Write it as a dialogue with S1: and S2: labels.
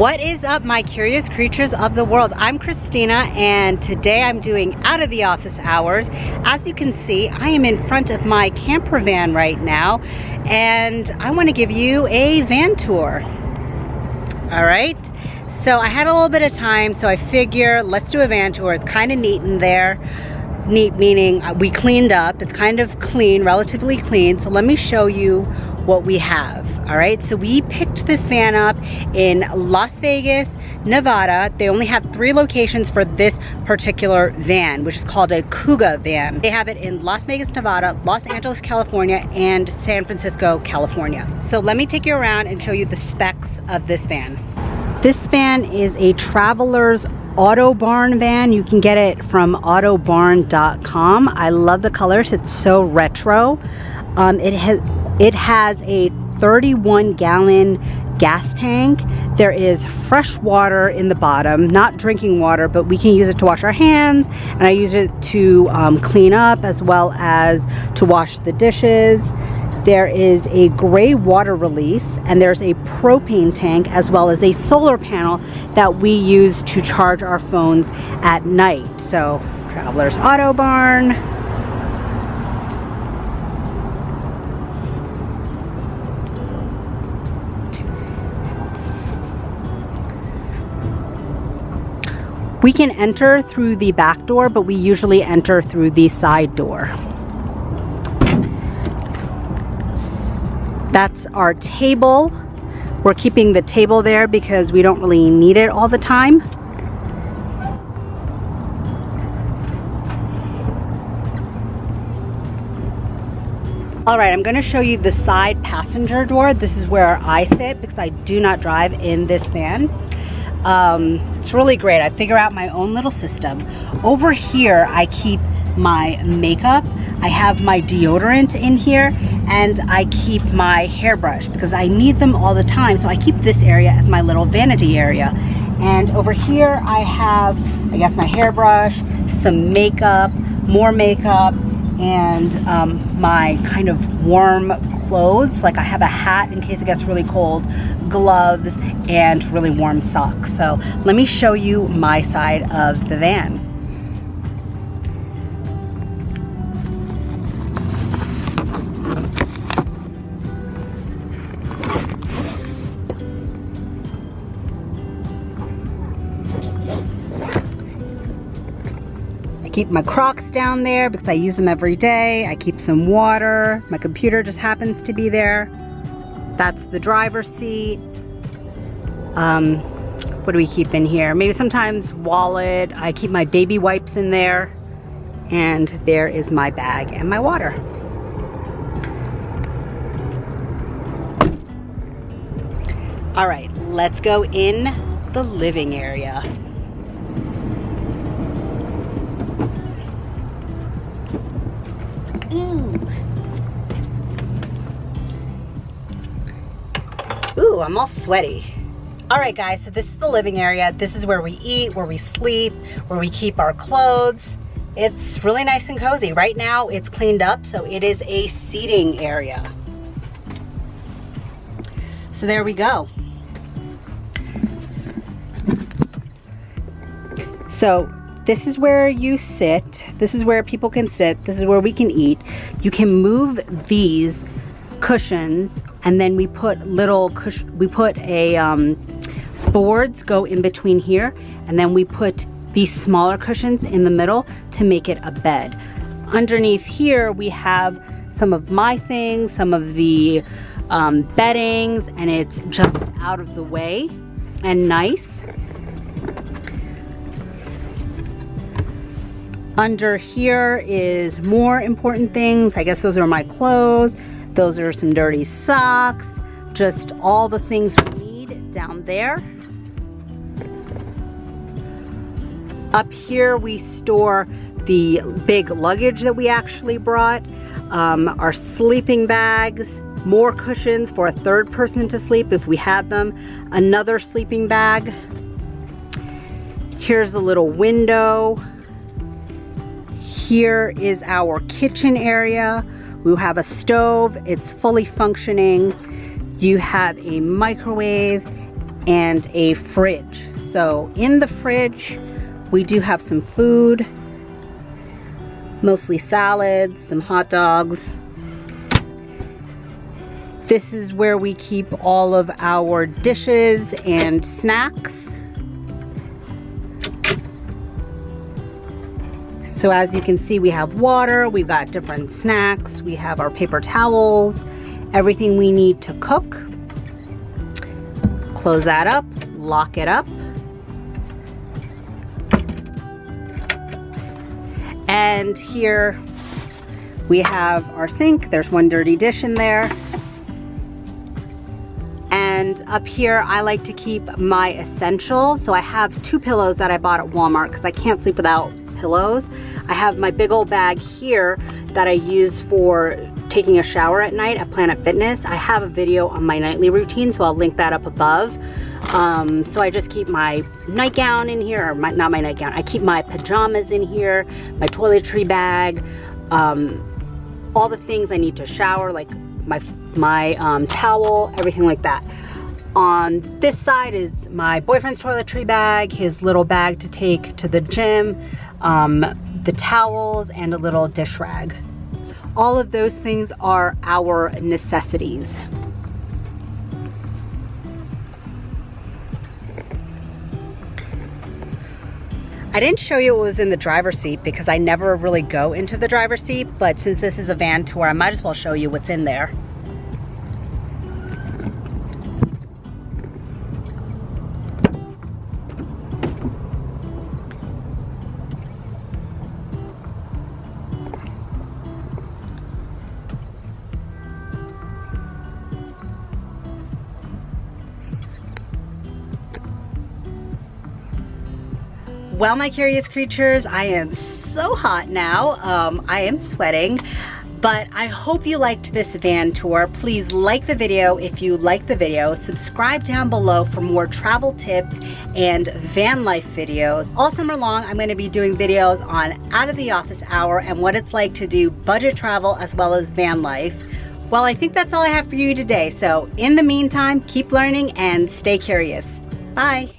S1: What is up, my curious creatures of the world? I'm Christina, and today I'm doing out of the office hours. As you can see, I am in front of my camper van right now, and I want to give you a van tour. All right, so I had a little bit of time, so I figure let's do a van tour. It's kind of neat in there. Neat meaning we cleaned up. It's kind of clean, relatively clean. So let me show you what we have. All right, so we picked this van up in Las Vegas, Nevada. They only have 3 locations for this particular van, which is called a Cougar van. They have it in Las Vegas, Nevada, Los Angeles, California, and San Francisco, California. So let me take you around and show you the specs of this van. This van is a Travellers Autobarn van. You can get it from autobarn.com. I love the colors. It's so retro. It has a 31-gallon gas tank. There is fresh water in the bottom, not drinking water, but we can use it to wash our hands, and I use it to clean up as well as to wash the dishes. There is a gray water release, and there's a propane tank as well as a solar panel that we use to charge our phones at night. So, Travellers Autobarn. We can enter through the back door, but we usually enter through the side door. That's our table. We're keeping the table there because we don't really need it all the time. All right, I'm gonna show you the side passenger door. This is where I sit because I do not drive in this van. It's really great. I figure out my own little system. Over here, I keep my makeup. I have my deodorant in here, and I keep my hairbrush because I need them all the time. So I keep this area as my little vanity area. And over here, I have, I guess, my hairbrush, some makeup, more makeup, and my kind of warm clothes. Like I have a hat in case it gets really cold, gloves, and really warm socks. So let me show you my side of the van. I keep my Crocs down there because I use them every day. I keep some water. My computer just happens to be there. That's the driver's seat. What do we keep in here? Maybe sometimes wallet. I keep my baby wipes in there. And there is my bag and my water. All right, let's go in the living area. Ooh, I'm all sweaty. All right, guys, so this is the living area. This is where we eat, where we sleep, where we keep our clothes. It's really nice and cozy. Right now, it's cleaned up, so it is a seating area. So there we go. So this is where you sit. This is where people can sit. This is where we can eat. You can move these cushions, and then we put little boards go in between here, and then we put these smaller cushions in the middle to make it a bed. Underneath here we have some of my things, some of the beddings, and it's just out of the way and nice. Under here is more important things. I guess those are my clothes. Those are some dirty socks. Just all the things we need down there. Up here we store the big luggage that we actually brought, our sleeping bags, more cushions for a third person to sleep if we had them, another sleeping bag. Here's a little window. Here is our kitchen area. We have a stove, it's fully functioning. You have a microwave and a fridge. So in the fridge, we do have some food, mostly salads, some hot dogs. This is where we keep all of our dishes and snacks. So as you can see, we have water, we've got different snacks, we have our paper towels, everything we need to cook. Close that up, lock it up. And here we have our sink. There's one dirty dish in there. And up here, I like to keep my essentials. So I have 2 pillows that I bought at Walmart because I can't sleep without pillows. I have my big old bag here that I use for taking a shower at night at Planet Fitness. I have a video on my nightly routine, so I'll link that up above. So I just keep my nightgown in here, or not my nightgown, I keep my pajamas in here, my toiletry bag, all the things I need to shower, like my towel, everything like that. On this side is my boyfriend's toiletry bag, his little bag to take to the gym, the towels, and a little dish rag. All of those things are our necessities. I didn't show you what was in the driver's seat because I never really go into the driver's seat, but since this is a van tour, I might as well show you what's in there. Well, my curious creatures, I am so hot now. I am sweating, but I hope you liked this van tour. Please like the video if you liked the video. Subscribe down below for more travel tips and van life videos. All summer long, I'm gonna be doing videos on out of the office hour and what it's like to do budget travel as well as van life. Well, I think that's all I have for you today. So in the meantime, keep learning and stay curious. Bye.